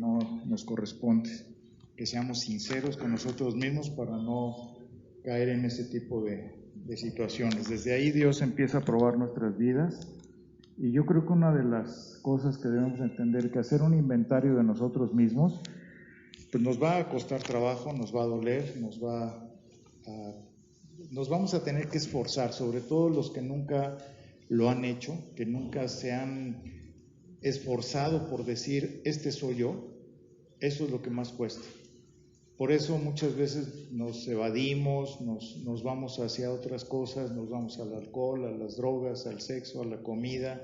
no nos corresponde. Que seamos sinceros con nosotros mismos para no caer en ese tipo de situaciones. Desde ahí Dios empieza a probar nuestras vidas, y yo creo que una de las cosas que debemos entender, que hacer un inventario de nosotros mismos, pues nos va a costar trabajo, nos va a doler, nos vamos a tener que esforzar, sobre todo los que nunca lo han hecho, que nunca se han esforzado por decir, este soy yo. Eso es lo que más cuesta. Por eso muchas veces nos evadimos, nos vamos hacia otras cosas, nos vamos al alcohol, a las drogas, al sexo, a la comida,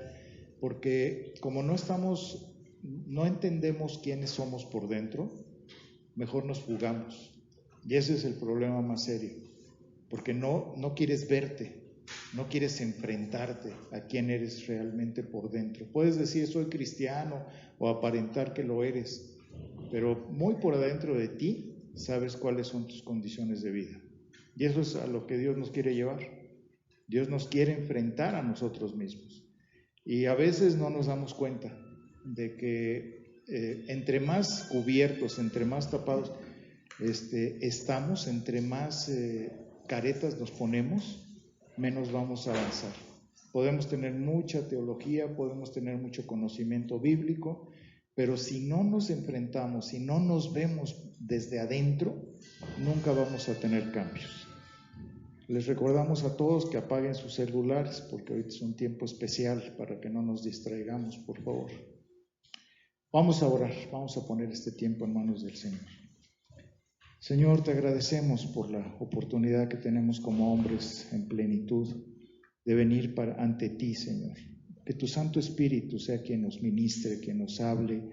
porque como no entendemos quiénes somos por dentro, mejor nos fugamos. Y ese es el problema más serio, porque no quieres verte, no quieres enfrentarte a quién eres realmente por dentro. Puedes decir soy cristiano o aparentar que lo eres, pero muy por adentro de ti sabes cuáles son tus condiciones de vida. Y eso es a lo que Dios nos quiere llevar. Dios nos quiere enfrentar a nosotros mismos. Y a veces no nos damos cuenta de que entre más cubiertos, entre más tapados estamos, entre más caretas nos ponemos, menos vamos a avanzar. Podemos tener mucha teología, podemos tener mucho conocimiento bíblico, pero si no nos enfrentamos, si no nos vemos desde adentro, nunca vamos a tener cambios. Les recordamos a todos que apaguen sus celulares, porque ahorita es un tiempo especial para que no nos distraigamos, por favor. Vamos a orar, vamos a poner este tiempo en manos del Señor. Señor, te agradecemos por la oportunidad que tenemos como hombres en plenitud de venir ante ti, Señor. Que tu Santo Espíritu sea quien nos ministre, quien nos hable,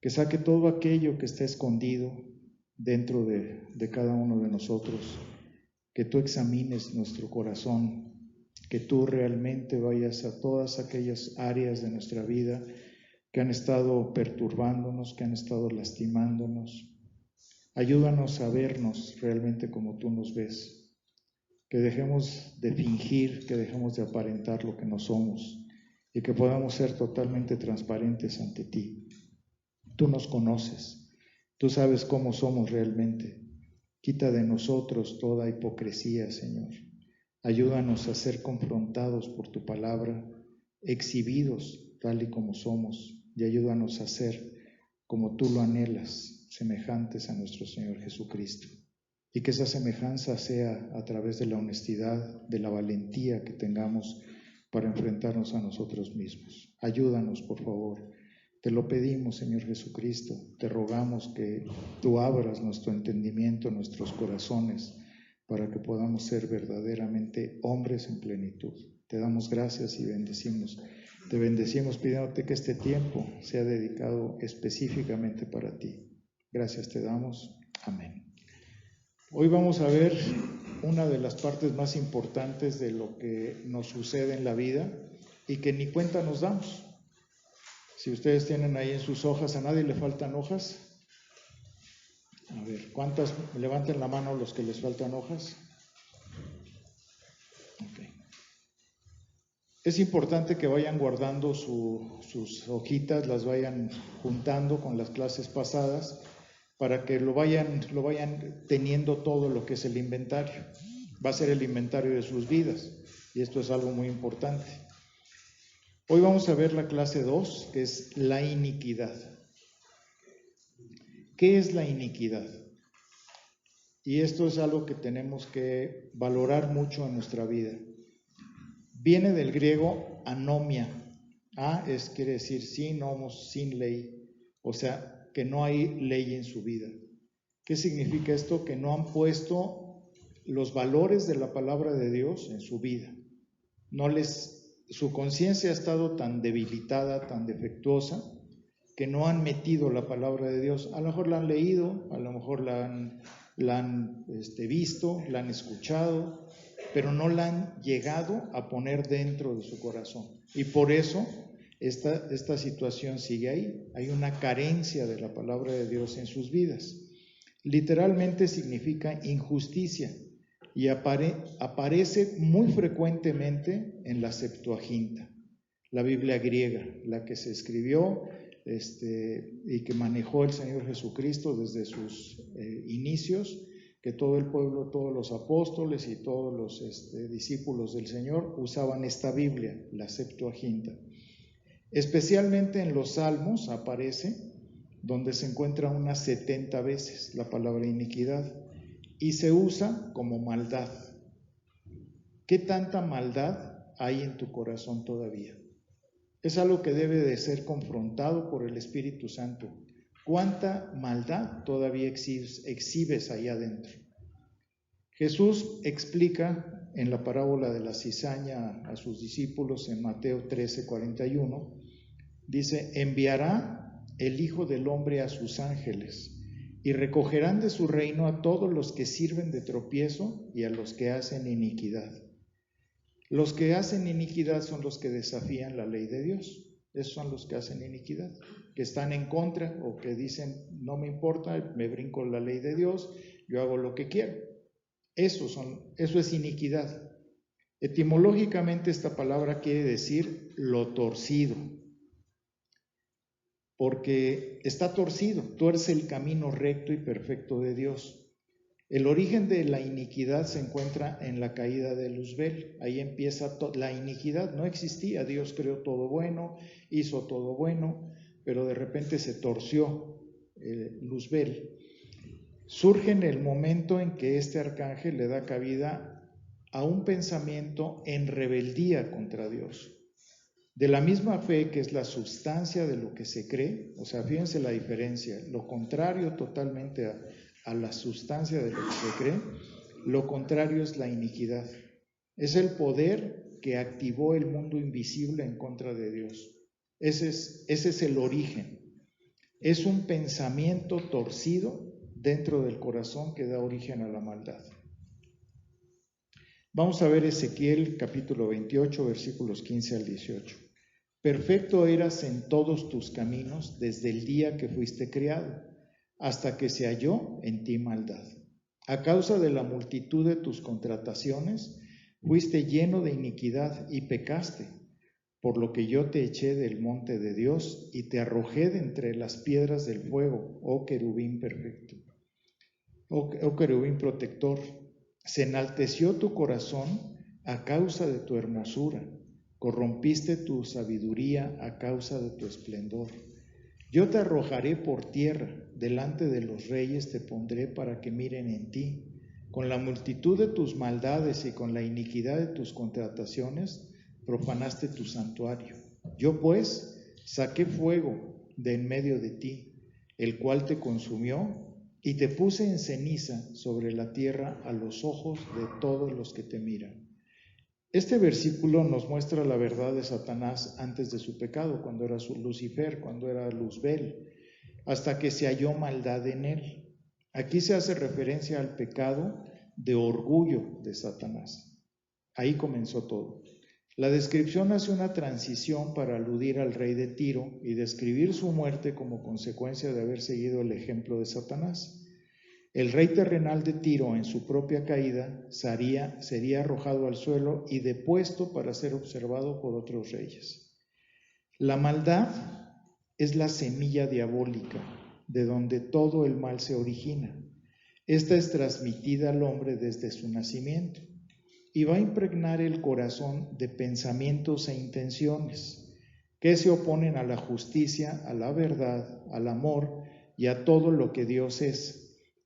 que saque todo aquello que está escondido dentro de cada uno de nosotros, que tú examines nuestro corazón, que tú realmente vayas a todas aquellas áreas de nuestra vida que han estado perturbándonos, que han estado lastimándonos. Ayúdanos a vernos realmente como tú nos ves, que dejemos de fingir, que dejemos de aparentar lo que no somos y que podamos ser totalmente transparentes ante ti. Tú nos conoces, tú sabes cómo somos realmente. Quita de nosotros toda hipocresía, Señor. Ayúdanos a ser confrontados por tu palabra, exhibidos tal y como somos, y ayúdanos a ser como tú lo anhelas, semejantes a nuestro Señor Jesucristo. Y que esa semejanza sea a través de la honestidad, de la valentía que tengamos para enfrentarnos a nosotros mismos. Ayúdanos, por favor. Te lo pedimos, Señor Jesucristo. Te rogamos que tú abras nuestro entendimiento, nuestros corazones, para que podamos ser verdaderamente hombres en plenitud. Te damos gracias y bendecimos. Te bendecimos pidiéndote que este tiempo sea dedicado específicamente para ti. Gracias te damos. Amén. Hoy vamos a ver una de las partes más importantes de lo que nos sucede en la vida y que ni cuenta nos damos. Si ustedes tienen ahí en sus hojas, ¿a nadie le faltan hojas? A ver, ¿cuántas? Levanten la mano los que les faltan hojas. Okay. Es importante que vayan guardando sus hojitas, las vayan juntando con las clases pasadas, para que lo vayan teniendo todo lo que es el inventario. Va a ser el inventario de sus vidas, y esto es algo muy importante. Hoy vamos a ver la clase 2, que es la iniquidad. ¿Qué es la iniquidad? Y esto es algo que tenemos que valorar mucho en nuestra vida. Viene del griego anomia. Quiere decir sin nomos, sin ley. O sea, que no hay ley en su vida. ¿Qué significa esto? Que no han puesto los valores de la palabra de Dios en su vida. Su conciencia ha estado tan debilitada, tan defectuosa, que no han metido la palabra de Dios. A lo mejor la han leído, a lo mejor la han visto, la han escuchado, pero no la han llegado a poner dentro de su corazón. Y por eso esta situación sigue ahí. Hay una carencia de la palabra de Dios en sus vidas. Literalmente significa injusticia y aparece muy frecuentemente en la Septuaginta, la Biblia griega, la que se escribió y que manejó el Señor Jesucristo desde sus inicios, que todo el pueblo, todos los apóstoles y todos los discípulos del Señor usaban esta Biblia, la Septuaginta. Especialmente en los Salmos aparece, donde se encuentra unas 70 veces la palabra iniquidad, y se usa como maldad. ¿Qué tanta maldad hay en tu corazón todavía? Es algo que debe de ser confrontado por el Espíritu Santo. ¿Cuánta maldad todavía exhibes ahí adentro? Jesús explica en la parábola de la cizaña a sus discípulos en Mateo 13:41, dice: enviará el Hijo del Hombre a sus ángeles y recogerán de su reino a todos los que sirven de tropiezo y a los que hacen iniquidad. Los que hacen iniquidad son los que desafían la ley de Dios. Esos son los que hacen iniquidad, que están en contra o que dicen: no me importa, me brinco la ley de Dios, yo hago lo que quiero. Eso es iniquidad. Etimológicamente esta palabra quiere decir lo torcido, porque está torcido, tuerce el camino recto y perfecto de Dios. El origen de la iniquidad se encuentra en la caída de Luzbel. Ahí empieza la iniquidad. No existía, Dios creó todo bueno, hizo todo bueno, pero de repente se torció Luzbel. Surge en el momento en que este arcángel le da cabida a un pensamiento en rebeldía contra Dios. De la misma fe, que es la sustancia de lo que se cree, o sea, fíjense la diferencia, lo contrario totalmente a la sustancia de lo que se cree, lo contrario es la iniquidad. Es el poder que activó el mundo invisible en contra de Dios. Ese es el origen. Es un pensamiento torcido dentro del corazón que da origen a la maldad. Vamos a ver Ezequiel capítulo 28, versículos 15 al 18. Perfecto eras en todos tus caminos desde el día que fuiste criado, hasta que se halló en ti maldad. A causa de la multitud de tus contrataciones, fuiste lleno de iniquidad y pecaste, por lo que yo te eché del monte de Dios y te arrojé de entre las piedras del fuego, oh querubín perfecto, oh querubín protector. Se enalteció tu corazón a causa de tu hermosura, corrompiste tu sabiduría a causa de tu esplendor. Yo te arrojaré por tierra, delante de los reyes te pondré para que miren en ti. Con la multitud de tus maldades y con la iniquidad de tus contrataciones, profanaste tu santuario. Yo pues saqué fuego de en medio de ti, el cual te consumió, y te puse en ceniza sobre la tierra a los ojos de todos los que te miran. Este versículo nos muestra la verdad de Satanás antes de su pecado, cuando era Lucifer, cuando era Luzbel, hasta que se halló maldad en él. Aquí se hace referencia al pecado de orgullo de Satanás. Ahí comenzó todo. La descripción hace una transición para aludir al rey de Tiro y describir su muerte como consecuencia de haber seguido el ejemplo de Satanás. El rey terrenal de Tiro, en su propia caída, sería arrojado al suelo y depuesto para ser observado por otros reyes. La maldad es la semilla diabólica, de donde todo el mal se origina. Esta es transmitida al hombre desde su nacimiento y va a impregnar el corazón de pensamientos e intenciones que se oponen a la justicia, a la verdad, al amor y a todo lo que Dios es.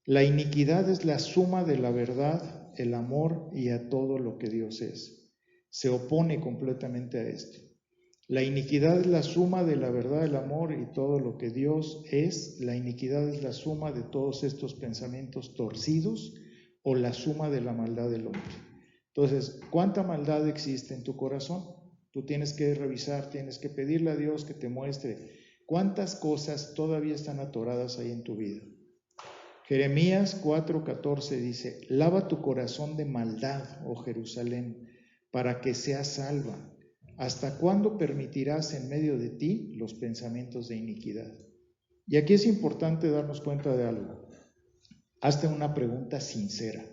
La iniquidad es la suma de la verdad, el amor y a todo lo que Dios es. Se opone completamente a esto. La iniquidad es la suma de la verdad, el amor y todo lo que Dios es. La iniquidad es la suma de todos estos pensamientos torcidos o la suma de la maldad del hombre. Entonces, ¿cuánta maldad existe en tu corazón? Tú tienes que revisar, tienes que pedirle a Dios que te muestre cuántas cosas todavía están atoradas ahí en tu vida. Jeremías 4:14 dice: lava tu corazón de maldad, oh Jerusalén, para que seas salva. ¿Hasta cuándo permitirás en medio de ti los pensamientos de iniquidad? Y aquí es importante darnos cuenta de algo. Hazte una pregunta sincera.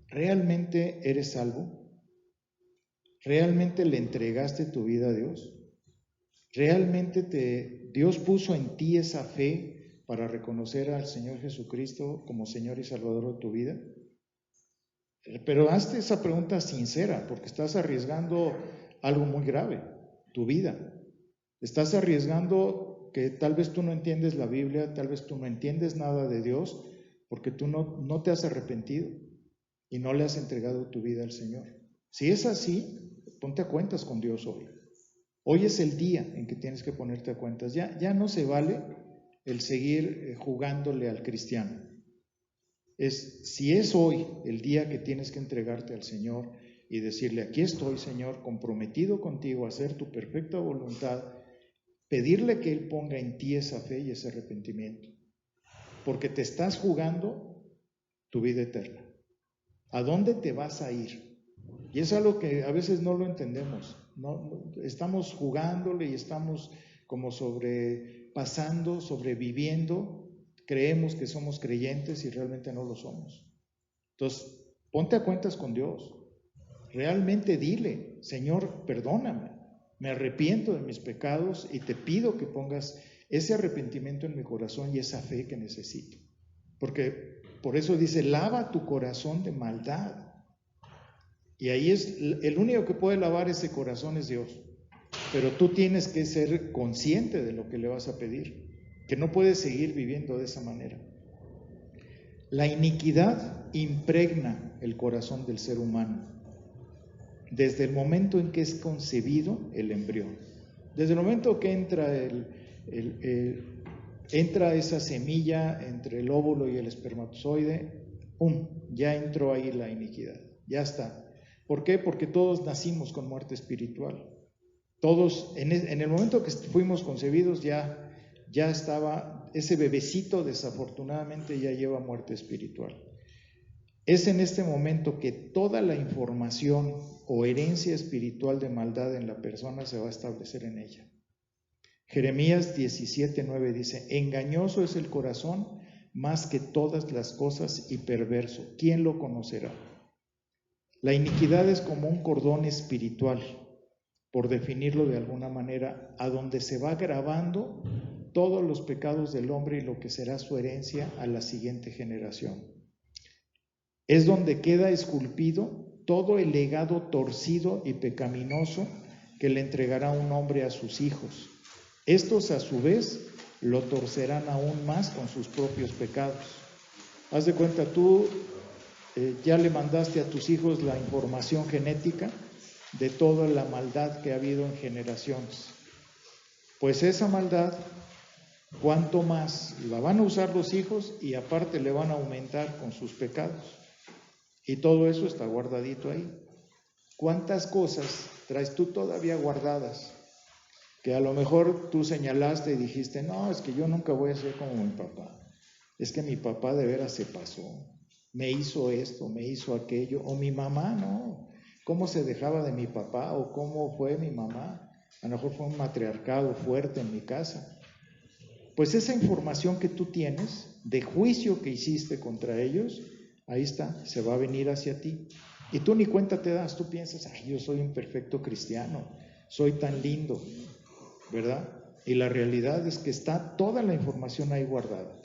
¿Realmente eres salvo? ¿Realmente le entregaste tu vida a Dios? ¿Realmente te Dios puso en ti esa fe para reconocer al Señor Jesucristo como Señor y Salvador de tu vida? Pero hazte esa pregunta sincera, porque estás arriesgando algo muy grave, tu vida. Estás arriesgando que tal vez tú no entiendes la Biblia, tal vez tú no entiendes nada de Dios, porque tú no te has arrepentido y no le has entregado tu vida al Señor. Si es así, ponte a cuentas con Dios hoy. Hoy es el día en que tienes que ponerte a cuentas. Ya no se vale el seguir jugándole al cristiano. Si es hoy el día que tienes que entregarte al Señor y decirle: aquí estoy, Señor, comprometido contigo a hacer tu perfecta voluntad, pedirle que Él ponga en ti esa fe y ese arrepentimiento, porque te estás jugando tu vida eterna. ¿A dónde te vas a ir? Y es algo que a veces no lo entendemos. No, estamos jugándole y estamos como sobrepasando, sobreviviendo. Creemos que somos creyentes y realmente no lo somos. Entonces, ponte a cuentas con Dios. Realmente dile: Señor, perdóname, me arrepiento de mis pecados y te pido que pongas ese arrepentimiento en mi corazón y esa fe que necesito. Porque por eso dice: lava tu corazón de maldad. Y ahí es el único que puede lavar ese corazón es Dios. Pero tú tienes que ser consciente de lo que le vas a pedir, que no puedes seguir viviendo de esa manera. La iniquidad impregna el corazón del ser humano desde el momento en que es concebido el embrión. Desde el momento que entra esa semilla entre el óvulo y el espermatozoide, ¡pum!, ya entró ahí la iniquidad, ya está. ¿Por qué? Porque todos nacimos con muerte espiritual. Todos, en el momento que fuimos concebidos, ya estaba, ese bebecito desafortunadamente ya lleva muerte espiritual. Es en este momento que toda la información o herencia espiritual de maldad en la persona se va a establecer en ella. Jeremías 17:9 dice: engañoso es el corazón más que todas las cosas y perverso, ¿quién lo conocerá? La iniquidad es como un cordón espiritual, por definirlo de alguna manera, a donde se va grabando todos los pecados del hombre y lo que será su herencia a la siguiente generación. Es donde queda esculpido todo el legado torcido y pecaminoso que le entregará un hombre a sus hijos. Estos, a su vez, lo torcerán aún más con sus propios pecados. Haz de cuenta, tú ya le mandaste a tus hijos la información genética de toda la maldad que ha habido en generaciones. Pues esa maldad, cuanto más la van a usar los hijos y aparte le van a aumentar con sus pecados. Y todo eso está guardadito ahí. ¿Cuántas cosas traes tú todavía guardadas? Que a lo mejor tú señalaste y dijiste: no, es que yo nunca voy a ser como mi papá. Es que mi papá de veras se pasó. Me hizo esto, me hizo aquello. O mi mamá, no. ¿Cómo se dejaba de mi papá? ¿O cómo fue mi mamá? A lo mejor fue un matriarcado fuerte en mi casa. Pues esa información que tú tienes, de juicio que hiciste contra ellos, ahí está, se va a venir hacia ti. Y tú ni cuenta te das, tú piensas: ay, yo soy un perfecto cristiano, soy tan lindo, ¿verdad? Y la realidad es que está toda la información ahí guardada.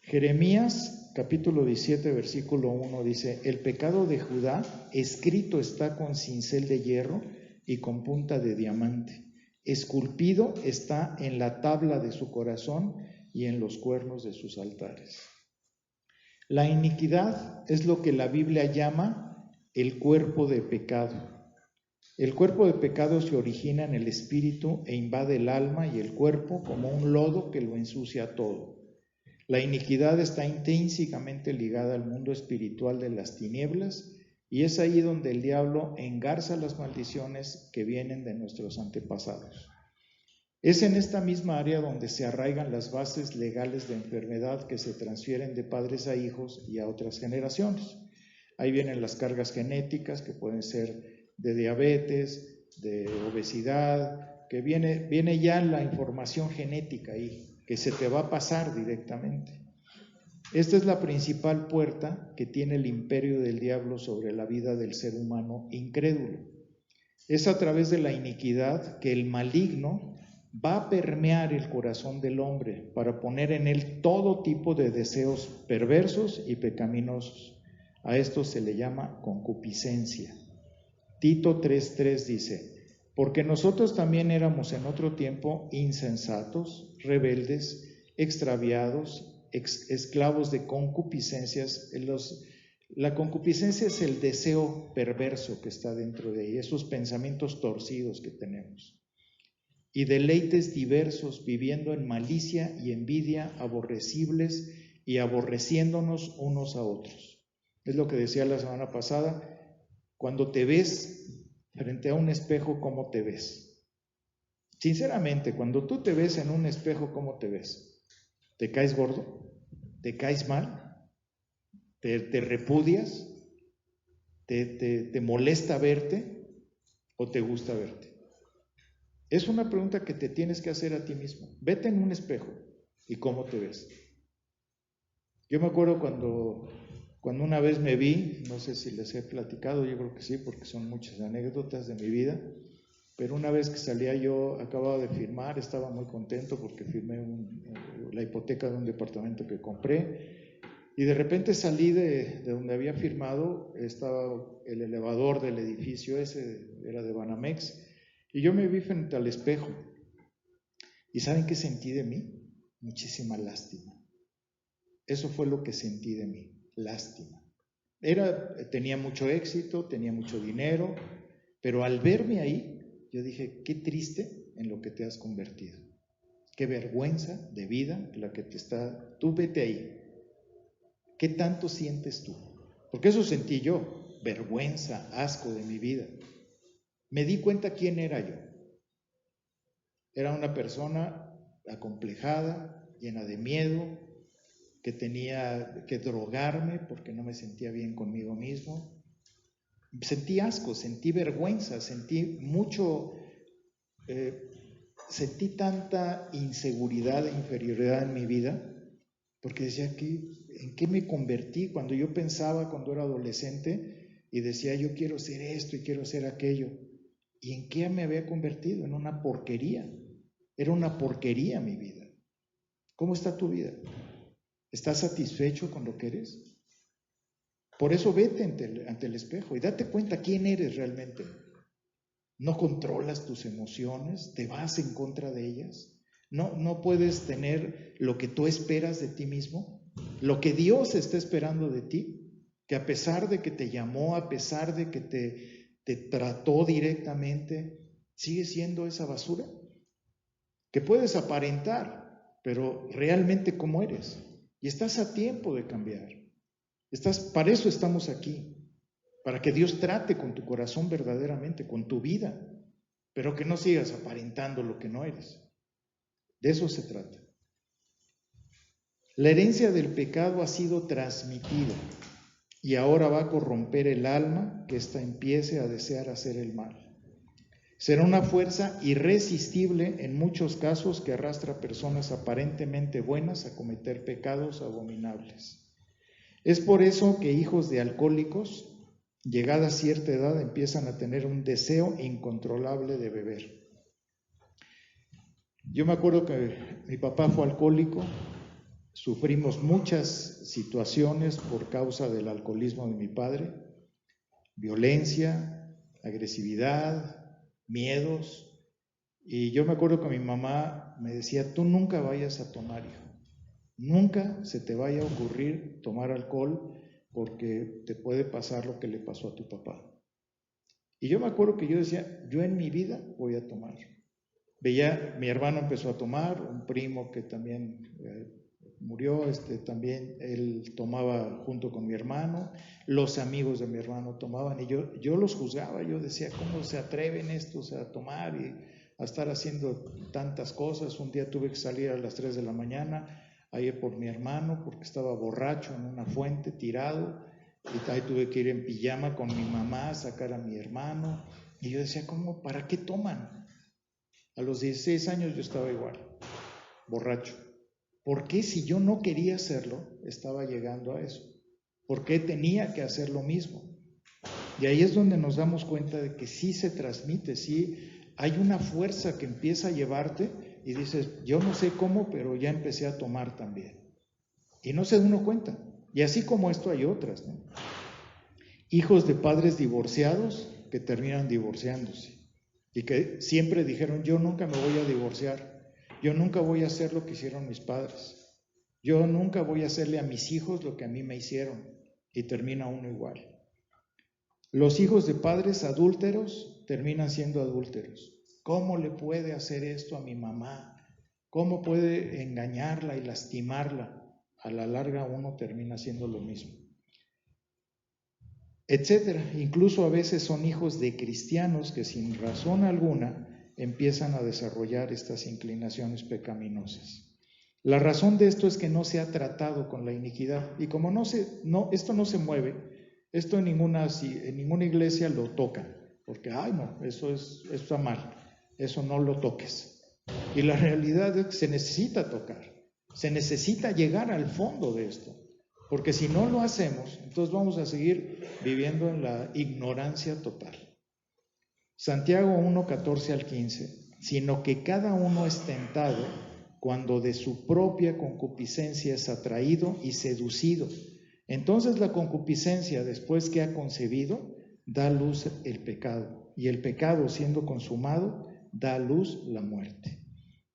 Jeremías capítulo 17 versículo 1 dice: el pecado de Judá escrito está con cincel de hierro y con punta de diamante, esculpido está en la tabla de su corazón y en los cuernos de sus altares. La iniquidad es lo que la Biblia llama el cuerpo de pecado. El cuerpo de pecado se origina en el espíritu e invade el alma y el cuerpo como un lodo que lo ensucia todo. La iniquidad está intrínsecamente ligada al mundo espiritual de las tinieblas y es ahí donde el diablo engarza las maldiciones que vienen de nuestros antepasados. Es en esta misma área donde se arraigan las bases legales de enfermedad que se transfieren de padres a hijos y a otras generaciones. Ahí vienen las cargas genéticas, que pueden ser de diabetes, de obesidad, que viene ya la información genética ahí, que se te va a pasar directamente. Esta es la principal puerta que tiene el imperio del diablo sobre la vida del ser humano incrédulo. Es a través de la iniquidad que el maligno va a permear el corazón del hombre para poner en él todo tipo de deseos perversos y pecaminosos. A esto se le llama concupiscencia. Tito 3:3 dice: porque nosotros también éramos en otro tiempo insensatos, rebeldes, extraviados, esclavos de concupiscencias. La concupiscencia es el deseo perverso que está dentro de ahí, esos pensamientos torcidos que tenemos. Y deleites diversos, viviendo en malicia y envidia, aborrecibles y aborreciéndonos unos a otros. Es lo que decía la semana pasada: cuando te ves frente a un espejo, ¿cómo te ves? Sinceramente, cuando tú te ves en un espejo, ¿cómo te ves? ¿Te caes gordo? ¿Te caes mal? ¿Te repudias? ¿Te molesta verte? ¿O te gusta verte? Es una pregunta que te tienes que hacer a ti mismo. Vete en un espejo y ¿cómo te ves? Yo me acuerdo cuando una vez me vi, no sé si les he platicado, yo creo que sí, porque son muchas anécdotas de mi vida, pero una vez que salía yo, acababa de firmar, estaba muy contento porque firmé la hipoteca de un departamento que compré, y de repente salí de donde había firmado, estaba el elevador del edificio ese, era de Banamex, y yo me vi frente al espejo. ¿Y saben qué sentí de mí? Muchísima lástima. Eso fue lo que sentí de mí, lástima. Tenía mucho éxito, tenía mucho dinero, pero al verme ahí, yo dije, qué triste en lo que te has convertido. Qué vergüenza de vida la que te está... Tú vete ahí. ¿Qué tanto sientes tú? Porque eso sentí yo, vergüenza, asco de mi vida. Me di cuenta quién era yo. Era una persona acomplejada, llena de miedo, que tenía que drogarme porque no me sentía bien conmigo mismo. Sentí asco, sentí vergüenza, sentí sentí tanta inseguridad e inferioridad en mi vida, porque decía, ¿en qué me convertí? Cuando yo pensaba, cuando era adolescente, y decía, yo quiero ser esto y quiero ser aquello, ¿y en qué me había convertido? En una porquería. Era una porquería mi vida. ¿Cómo está tu vida? ¿Estás satisfecho con lo que eres? Por eso vete ante el espejo y date cuenta quién eres realmente. No controlas tus emociones, te vas en contra de ellas. No puedes tener lo que tú esperas de ti mismo, lo que Dios está esperando de ti, que a pesar de que te llamó, a pesar de que te trató directamente, sigue siendo esa basura que puedes aparentar, pero realmente ¿cómo eres? Y estás a tiempo de cambiar. Para eso estamos aquí, para que Dios trate con tu corazón verdaderamente, con tu vida, pero que no sigas aparentando lo que no eres. De eso se trata. La herencia del pecado ha sido transmitida y ahora va a corromper el alma que ésta empiece a desear hacer el mal. Será una fuerza irresistible en muchos casos que arrastra a personas aparentemente buenas a cometer pecados abominables. Es por eso que hijos de alcohólicos, llegada a cierta edad, empiezan a tener un deseo incontrolable de beber. Yo me acuerdo que mi papá fue alcohólico, sufrimos muchas situaciones por causa del alcoholismo de mi padre, violencia, agresividad, miedos, y yo me acuerdo que mi mamá me decía, tú nunca vayas a tomar, hijo, nunca se te vaya a ocurrir tomar alcohol porque te puede pasar lo que le pasó a tu papá. Y yo me acuerdo que yo decía, yo en mi vida voy a tomar. Veía, mi hermano empezó a tomar, un primo que también murió, también él tomaba junto con mi hermano, los amigos de mi hermano tomaban y yo los juzgaba, yo decía, ¿cómo se atreven estos a tomar y a estar haciendo tantas cosas? Un día tuve que salir a las 3 de la mañana a ir por mi hermano porque estaba borracho en una fuente, tirado, y ahí tuve que ir en pijama con mi mamá a sacar a mi hermano, y yo decía, ¿cómo? ¿Para qué toman? A los 16 años yo estaba igual, borracho. ¿Por qué si yo no quería hacerlo, estaba llegando a eso? ¿Por qué tenía que hacer lo mismo? Y ahí es donde nos damos cuenta de que sí se transmite, sí hay una fuerza que empieza a llevarte y dices, yo no sé cómo, pero ya empecé a tomar también. Y no se da uno cuenta. Y así como esto hay otras, ¿no? Hijos de padres divorciados que terminan divorciándose y que siempre dijeron, yo nunca me voy a divorciar, yo nunca voy a hacer lo que hicieron mis padres, yo nunca voy a hacerle a mis hijos lo que a mí me hicieron, y termina uno igual. Los hijos de padres adúlteros terminan siendo adúlteros. ¿Cómo le puede hacer esto a mi mamá? ¿Cómo puede engañarla y lastimarla? A la larga uno termina haciendo lo mismo, etcétera. Incluso a veces son hijos de cristianos que sin razón alguna empiezan a desarrollar estas inclinaciones pecaminosas. La razón de esto es que no se ha tratado con la iniquidad, y como esto no se mueve, esto en ninguna iglesia lo toca, porque eso está mal, eso no lo toques. Y la realidad es que se necesita tocar. Se necesita llegar al fondo de esto, porque si no lo hacemos, entonces vamos a seguir viviendo en la ignorancia total. Santiago 1, 14 al 15, sino que cada uno es tentado cuando de su propia concupiscencia es atraído y seducido. Entonces la concupiscencia, después que ha concebido, da a luz el pecado, y el pecado, siendo consumado, da a luz la muerte.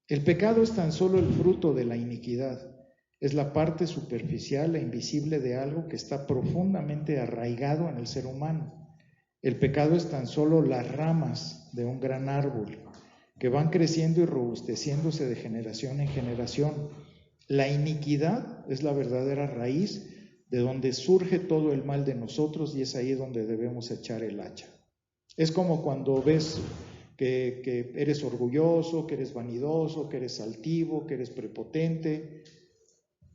El pecado es tan solo el fruto de la iniquidad, es la parte superficial e invisible de algo que está profundamente arraigado en el ser humano. El pecado es tan solo las ramas de un gran árbol que van creciendo y robusteciéndose de generación en generación. La iniquidad es la verdadera raíz de donde surge todo el mal de nosotros, y es ahí donde debemos echar el hacha. Es como cuando ves que eres orgulloso, que eres vanidoso, que eres altivo, que eres prepotente.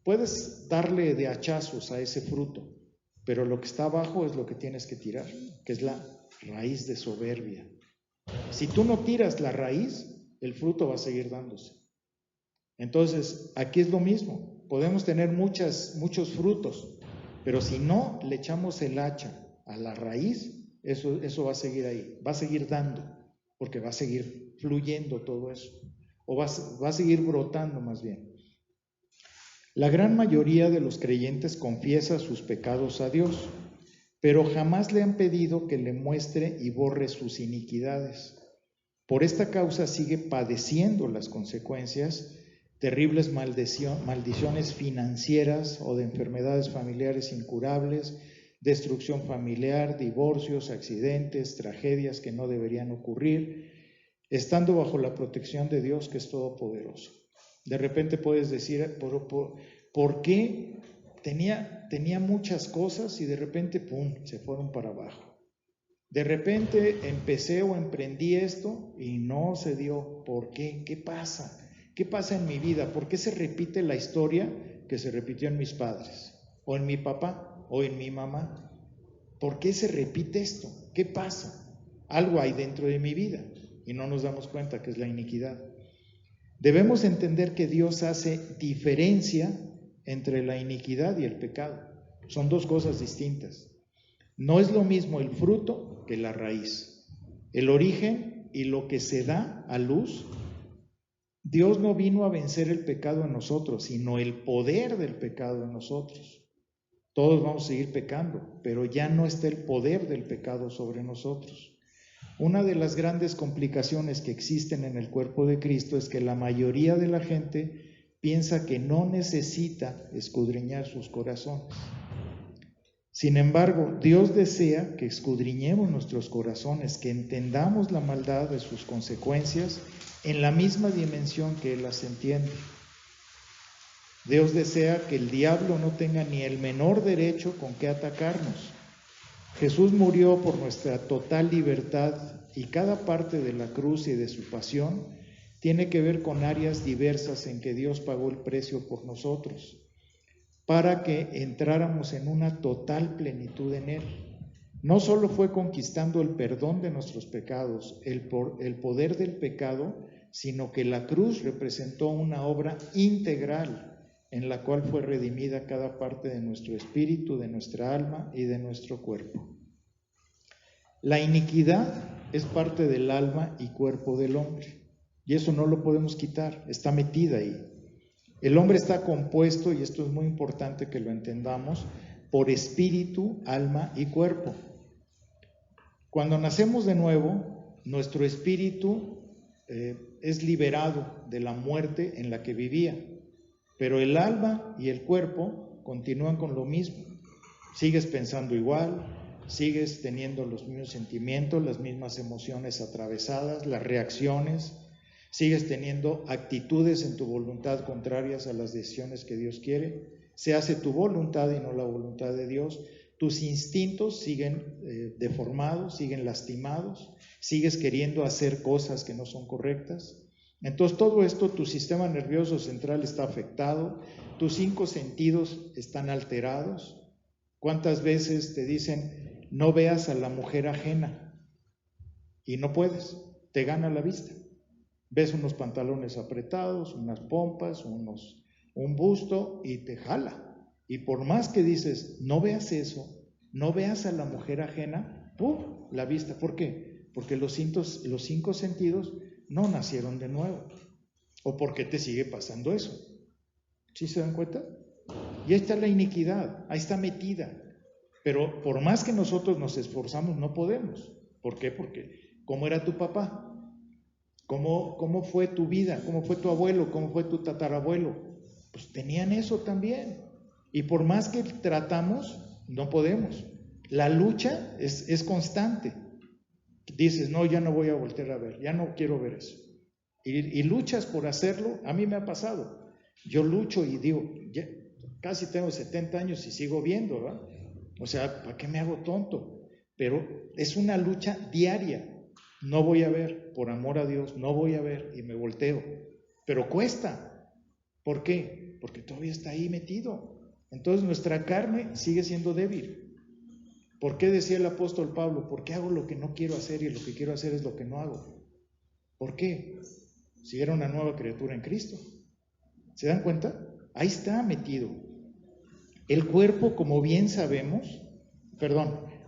Puedes darle de hachazos a ese fruto, pero lo que está abajo es lo que tienes que tirar, que es la raíz de soberbia. Si tú no tiras la raíz, el fruto va a seguir dándose. Entonces, aquí es lo mismo. Podemos tener muchos frutos, pero si no le echamos el hacha a la raíz, eso va a seguir ahí, va a seguir dando, porque va a seguir fluyendo todo eso, o va a seguir brotando más bien. La gran mayoría de los creyentes confiesa sus pecados a Dios, pero jamás le han pedido que le muestre y borre sus iniquidades. Por esta causa sigue padeciendo las consecuencias, terribles maldiciones financieras o de enfermedades familiares incurables, destrucción familiar, divorcios, accidentes, tragedias que no deberían ocurrir, estando bajo la protección de Dios, que es todopoderoso. De repente puedes decir, ¿por qué tenía muchas cosas y de repente, ¡pum!, se fueron para abajo? De repente empecé o emprendí esto y no se dio. ¿Por qué? ¿Qué pasa? ¿Qué pasa en mi vida? ¿Por qué se repite la historia que se repitió en mis padres? ¿O en mi papá? ¿O en mi mamá? ¿Por qué se repite esto? ¿Qué pasa? Algo hay dentro de mi vida y no nos damos cuenta que es la iniquidad. Debemos entender que Dios hace diferencia entre la iniquidad y el pecado. Son dos cosas distintas. No es lo mismo el fruto que la raíz. El origen y lo que se da a luz. Dios no vino a vencer el pecado en nosotros, sino el poder del pecado en nosotros. Todos vamos a seguir pecando, pero ya no está el poder del pecado sobre nosotros. Una de las grandes complicaciones que existen en el cuerpo de Cristo es que la mayoría de la gente piensa que no necesita escudriñar sus corazones. Sin embargo, Dios desea que escudriñemos nuestros corazones, que entendamos la maldad de sus consecuencias en la misma dimensión que Él las entiende. Dios desea que el diablo no tenga ni el menor derecho con que atacarnos. Jesús murió por nuestra total libertad y cada parte de la cruz y de su pasión tiene que ver con áreas diversas en que Dios pagó el precio por nosotros, para que entráramos en una total plenitud en Él. No solo fue conquistando el perdón de nuestros pecados, el poder del pecado, sino que la cruz representó una obra integral en la cual fue redimida cada parte de nuestro espíritu, de nuestra alma y de nuestro cuerpo. La iniquidad es parte del alma y cuerpo del hombre, y eso no lo podemos quitar, está metida ahí. El hombre está compuesto, y esto es muy importante que lo entendamos, por espíritu, alma y cuerpo. Cuando nacemos de nuevo, nuestro espíritu es liberado de la muerte en la que vivía, pero el alma y el cuerpo continúan con lo mismo. Sigues pensando igual, sigues teniendo los mismos sentimientos, las mismas emociones atravesadas, las reacciones, sigues teniendo actitudes en tu voluntad contrarias a las decisiones que Dios quiere. Se hace tu voluntad y no la voluntad de Dios. Tus instintos siguen deformados, siguen lastimados, sigues queriendo hacer cosas que no son correctas. Entonces todo esto, tu sistema nervioso central está afectado, tus 5 sentidos están alterados. ¿Cuántas veces te dicen no veas a la mujer ajena? Y no puedes, te gana la vista. Ves unos pantalones apretados, unas pompas, un busto y te jala. Y por más que dices, no veas eso, no veas a la mujer ajena, ¡pum!, la vista. ¿Por qué? Porque los 5 sentidos no nacieron de nuevo. ¿O porque te sigue pasando eso? ¿Sí se dan cuenta? Y ahí está la iniquidad, ahí está metida. Pero por más que nosotros nos esforzamos, no podemos. ¿Por qué? Porque ¿cómo era tu papá? ¿Cómo fue tu vida? ¿Cómo fue tu abuelo? ¿Cómo fue tu tatarabuelo? Pues tenían eso también. Y por más que tratamos, no podemos. La lucha es constante. Dices, no, ya no voy a voltear a ver, ya no quiero ver eso. Y luchas por hacerlo. A mí me ha pasado. Yo lucho y digo, ya, casi tengo 70 años y sigo viendo, ¿verdad? O sea, ¿para qué me hago tonto? Pero es una lucha diaria. No voy a ver, por amor a Dios, no voy a ver y me volteo. Pero cuesta. ¿Por qué? Porque todavía está ahí metido. Entonces nuestra carne sigue siendo débil. ¿Por qué decía el apóstol Pablo? ¿Por qué hago lo que no quiero hacer y lo que quiero hacer es lo que no hago? ¿Por qué? Si era una nueva criatura en Cristo. ¿Se dan cuenta? Ahí está metido. El cuerpo, como bien sabemos,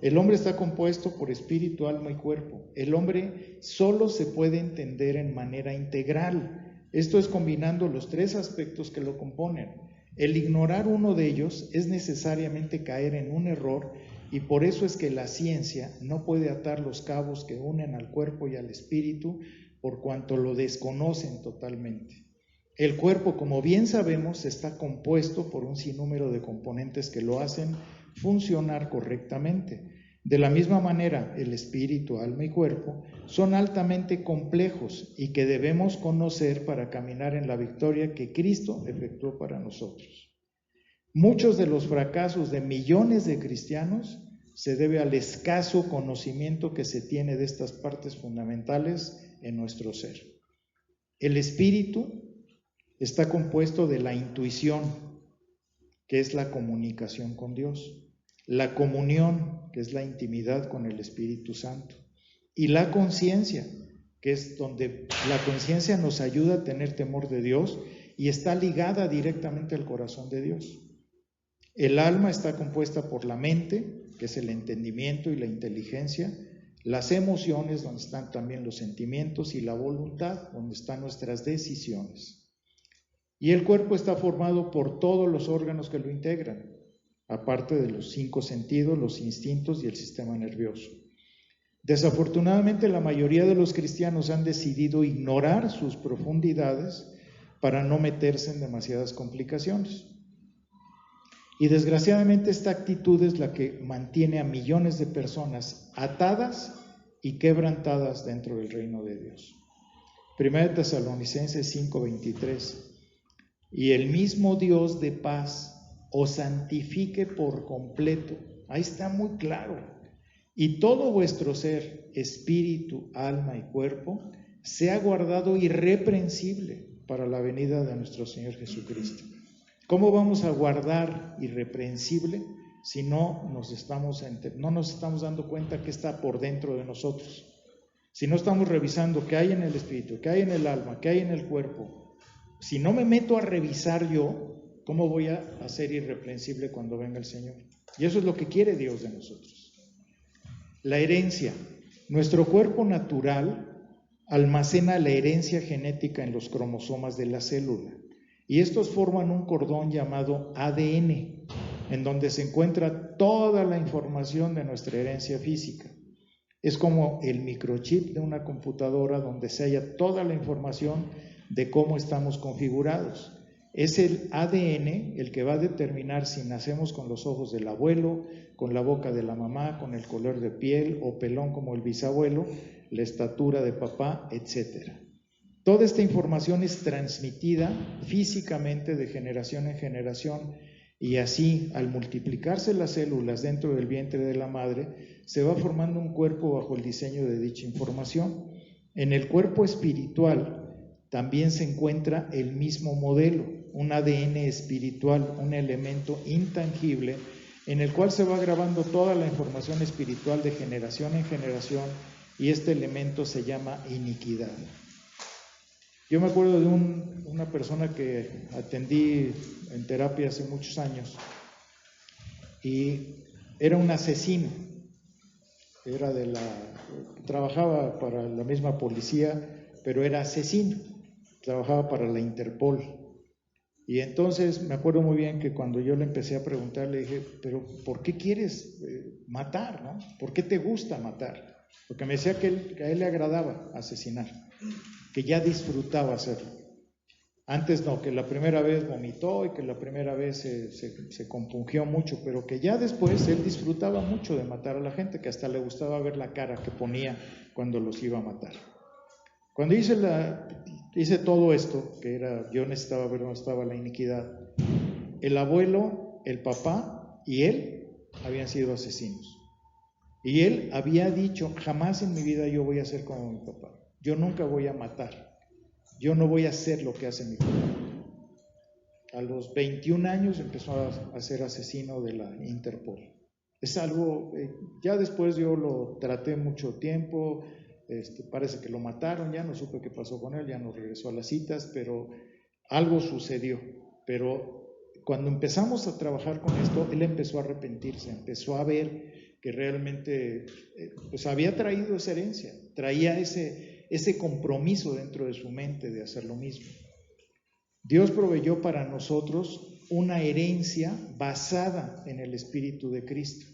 el hombre está compuesto por espíritu, alma y cuerpo. El hombre solo se puede entender en manera integral. Esto es combinando los 3 aspectos que lo componen. El ignorar uno de ellos es necesariamente caer en un error, y por eso es que la ciencia no puede atar los cabos que unen al cuerpo y al espíritu, por cuanto lo desconocen totalmente. El cuerpo, como bien sabemos, está compuesto por un sinnúmero de componentes que lo hacen funcionar correctamente. De la misma manera, el espíritu, alma y cuerpo son altamente complejos y que debemos conocer para caminar en la victoria que Cristo efectuó para nosotros. Muchos de los fracasos de millones de cristianos se debe al escaso conocimiento que se tiene de estas partes fundamentales en nuestro ser. El espíritu está compuesto de la intuición, que es la comunicación con Dios, la comunión, que es la intimidad con el Espíritu Santo, y la conciencia, que es donde la conciencia nos ayuda a tener temor de Dios y está ligada directamente al corazón de Dios. El alma está compuesta por la mente, que es el entendimiento y la inteligencia, las emociones, donde están también los sentimientos, y la voluntad, donde están nuestras decisiones. Y el cuerpo está formado por todos los órganos que lo integran, aparte de los 5 sentidos, los instintos y el sistema nervioso. Desafortunadamente, la mayoría de los cristianos han decidido ignorar sus profundidades para no meterse en demasiadas complicaciones. Y desgraciadamente esta actitud es la que mantiene a millones de personas atadas y quebrantadas dentro del reino de Dios. 1 Tesalonicenses 5:23. Y el mismo Dios de paz os santifique por completo. Ahí está muy claro. Y todo vuestro ser, espíritu, alma y cuerpo, sea guardado irreprensible para la venida de nuestro Señor Jesucristo. ¿Cómo vamos a guardar irreprensible si no nos estamos dando cuenta que está por dentro de nosotros? Si no estamos revisando qué hay en el espíritu, qué hay en el alma, qué hay en el cuerpo. Si no me meto a revisar yo, ¿cómo voy a ser irreprensible cuando venga el Señor? Y eso es lo que quiere Dios de nosotros. La herencia. Nuestro cuerpo natural almacena la herencia genética en los cromosomas de la célula y estos forman un cordón llamado ADN, en donde se encuentra toda la información de nuestra herencia física. Es como el microchip de una computadora donde se halla toda la información de cómo estamos configurados. Es el ADN el que va a determinar si nacemos con los ojos del abuelo, con la boca de la mamá, con el color de piel o pelón como el bisabuelo, la estatura de papá, etc. Toda esta información es transmitida físicamente de generación en generación y así, al multiplicarse las células dentro del vientre de la madre, se va formando un cuerpo bajo el diseño de dicha información. En el cuerpo espiritual también se encuentra el mismo modelo, un ADN espiritual, un elemento intangible en el cual se va grabando toda la información espiritual de generación en generación y este elemento se llama iniquidad. Yo me acuerdo de una persona que atendí en terapia hace muchos años y era un asesino, trabajaba para la misma policía, pero era asesino, trabajaba para la Interpol. Y entonces me acuerdo muy bien que cuando yo le empecé a preguntar, le dije, pero ¿por qué quieres matar, no? ¿Por qué te gusta matar? Porque me decía que a él le agradaba asesinar, que ya disfrutaba hacerlo. Antes no, que la primera vez vomitó y que la primera vez se compungió mucho, pero que ya después él disfrutaba mucho de matar a la gente, que hasta le gustaba ver la cara que ponía cuando los iba a matar. Cuando hice todo esto, yo necesitaba ver dónde estaba la iniquidad, el abuelo, el papá y él habían sido asesinos. Y él había dicho, jamás en mi vida yo voy a ser como mi papá, yo nunca voy a matar, yo no voy a hacer lo que hace mi papá. A los 21 años empezó a ser asesino de la Interpol. Es algo, ya después yo lo traté mucho tiempo, parece que lo mataron, ya no supe qué pasó con él, ya no regresó a las citas, pero algo sucedió. Pero cuando empezamos a trabajar con esto, él empezó a arrepentirse, empezó a ver que realmente pues había traído esa herencia, traía ese compromiso dentro de su mente de hacer lo mismo. Dios proveyó para nosotros una herencia basada en el Espíritu de Cristo,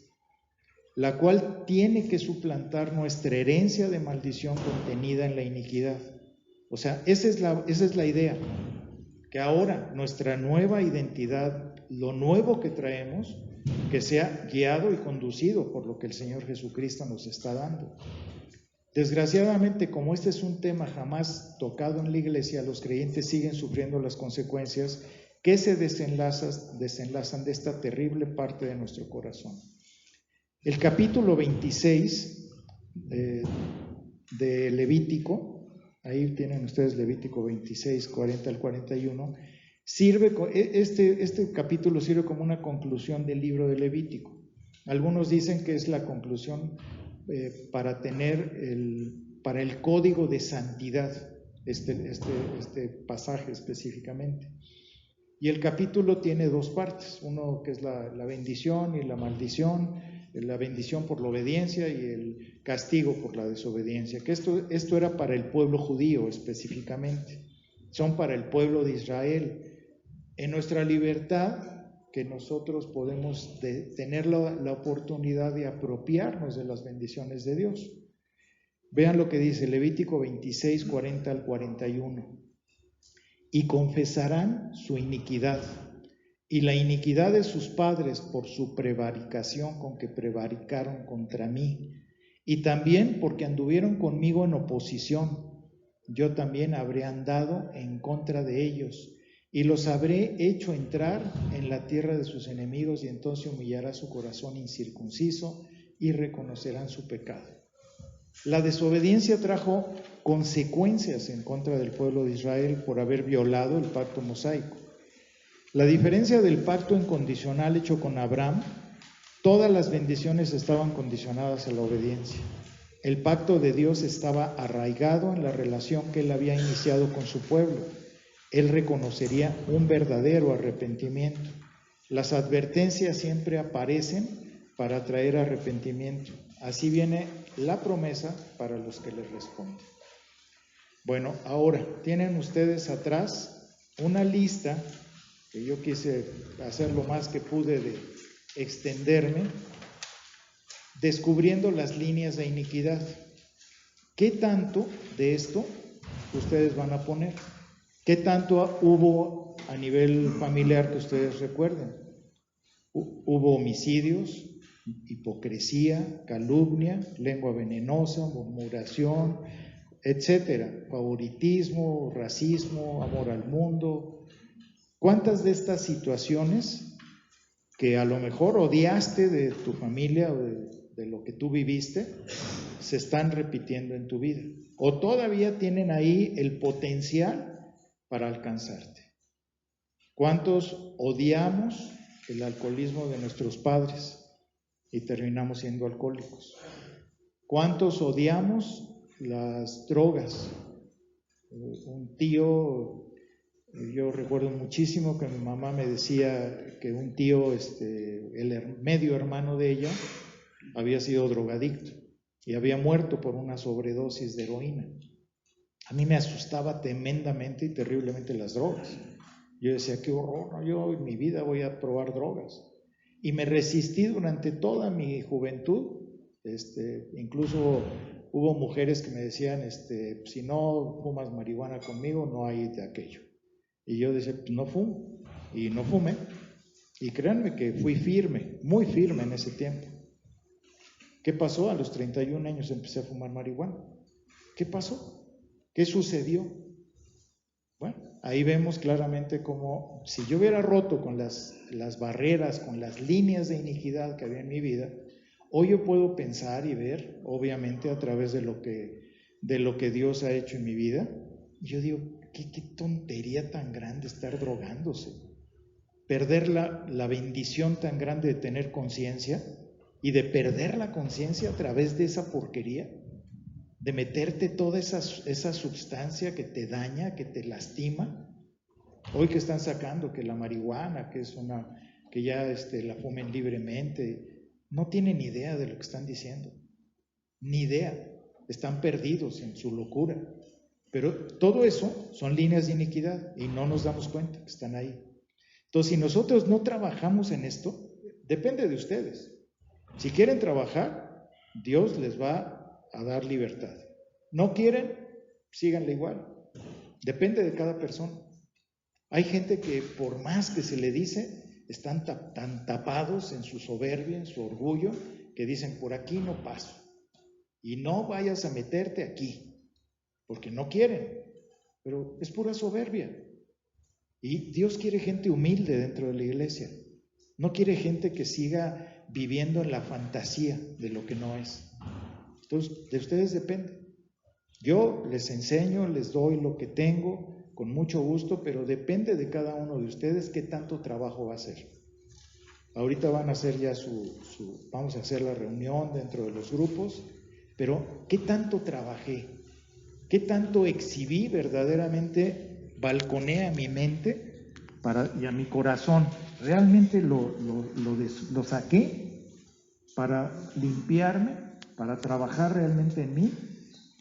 la cual tiene que suplantar nuestra herencia de maldición contenida en la iniquidad. O sea, esa es la idea, que ahora nuestra nueva identidad, lo nuevo que traemos, que sea guiado y conducido por lo que el Señor Jesucristo nos está dando. Desgraciadamente, como este es un tema jamás tocado en la iglesia, los creyentes siguen sufriendo las consecuencias que se desenlazan de esta terrible parte de nuestro corazón. El capítulo 26 de Levítico, ahí tienen ustedes Levítico 26, 40 al 41, este capítulo sirve como una conclusión del libro de Levítico. Algunos dicen que es la conclusión para el código de santidad, este pasaje específicamente. Y el capítulo tiene dos partes, uno que es la bendición y la maldición, la bendición por la obediencia y el castigo por la desobediencia, que esto era para el pueblo judío específicamente, son para el pueblo de Israel. En nuestra libertad, que nosotros podemos tener la oportunidad de apropiarnos de las bendiciones de Dios. Vean lo que dice Levítico 26, 40 al 41. Y confesarán su iniquidad y la iniquidad de sus padres por su prevaricación con que prevaricaron contra mí, y también porque anduvieron conmigo en oposición. Yo también habré andado en contra de ellos, y los habré hecho entrar en la tierra de sus enemigos, y entonces humillará su corazón incircunciso y reconocerán su pecado. La desobediencia trajo consecuencias en contra del pueblo de Israel por haber violado el pacto mosaico. La diferencia del pacto incondicional hecho con Abraham, todas las bendiciones estaban condicionadas a la obediencia. El pacto de Dios estaba arraigado en la relación que él había iniciado con su pueblo. Él reconocería un verdadero arrepentimiento. Las advertencias siempre aparecen para traer arrepentimiento. Así viene la promesa para los que les responden. Bueno, ahora tienen ustedes atrás una lista que yo quise hacer lo más que pude de extenderme, descubriendo las líneas de iniquidad. ¿Qué tanto de esto ustedes van a poner? ¿Qué tanto hubo a nivel familiar que ustedes recuerden? Hubo homicidios, hipocresía, calumnia, lengua venenosa, murmuración, etcétera, favoritismo, racismo, amor al mundo. ¿Cuántas de estas situaciones que a lo mejor odiaste de tu familia o de lo que tú viviste se están repitiendo en tu vida? ¿O todavía tienen ahí el potencial para alcanzarte? ¿Cuántos odiamos el alcoholismo de nuestros padres y terminamos siendo alcohólicos? ¿Cuántos odiamos las drogas? Un tío, yo recuerdo muchísimo que mi mamá me decía que un tío, el medio hermano de ella, había sido drogadicto y había muerto por una sobredosis de heroína. A mí me asustaba tremendamente y terriblemente las drogas. Yo decía, qué horror, ¿no? Yo en mi vida voy a probar drogas. Y me resistí durante toda mi juventud. Incluso hubo mujeres que me decían, si no fumas marihuana conmigo, no hay de aquello. Y yo decía, pues no fumo. Y no fumé. Y créanme que fui firme, muy firme en ese tiempo. ¿Qué pasó? A los 31 años empecé a fumar marihuana. ¿Qué pasó? ¿Qué sucedió? Bueno, ahí vemos claramente cómo si yo hubiera roto con las barreras, con las líneas de iniquidad que había en mi vida, hoy yo puedo pensar y ver, obviamente a través de lo que Dios ha hecho en mi vida. Yo digo, qué tontería tan grande estar drogándose, perder la bendición tan grande de tener conciencia y de perder la conciencia a través de esa porquería, de meterte toda esa sustancia que te daña, que te lastima. Hoy que están sacando que la marihuana, que ya la fumen libremente, no tienen ni idea de lo que están diciendo, ni idea, están perdidos en su locura. Pero todo eso son líneas de iniquidad y no nos damos cuenta que están ahí. Entonces, si nosotros no trabajamos en esto, depende de ustedes. Si quieren trabajar, Dios les va a dar libertad. ¿No quieren? Síganle igual. Depende de cada persona. Hay gente que por más que se le dice, están tan tapados en su soberbia, en su orgullo, que dicen, por aquí no paso. Y no vayas a meterte aquí, porque no quieren. Pero es pura soberbia. Y Dios quiere gente humilde dentro de la iglesia. No quiere gente que siga viviendo en la fantasía de lo que no es. Entonces, de ustedes depende. Yo les enseño, les doy lo que tengo con mucho gusto, pero depende de cada uno de ustedes qué tanto trabajo va a hacer. Ahorita van a hacer ya vamos a hacer la reunión dentro de los grupos, pero ¿qué tanto trabajé? ¿Qué tanto exhibí verdaderamente, balconé a mi mente y a mi corazón? ¿Realmente lo saqué para limpiarme, para trabajar realmente en mí?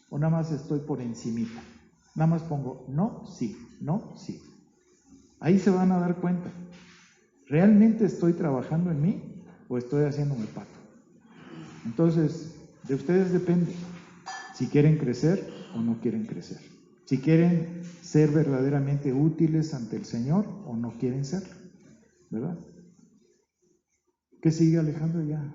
¿O nada más estoy por encimita? Nada más pongo no, sí, no, sí. Ahí se van a dar cuenta. ¿Realmente estoy trabajando en mí o estoy haciéndome pato? Entonces, de ustedes depende si quieren crecer o no quieren crecer. Si quieren ser verdaderamente útiles ante el Señor o no quieren ser, ¿verdad? ¿Qué sigue, Alejandro? Ya.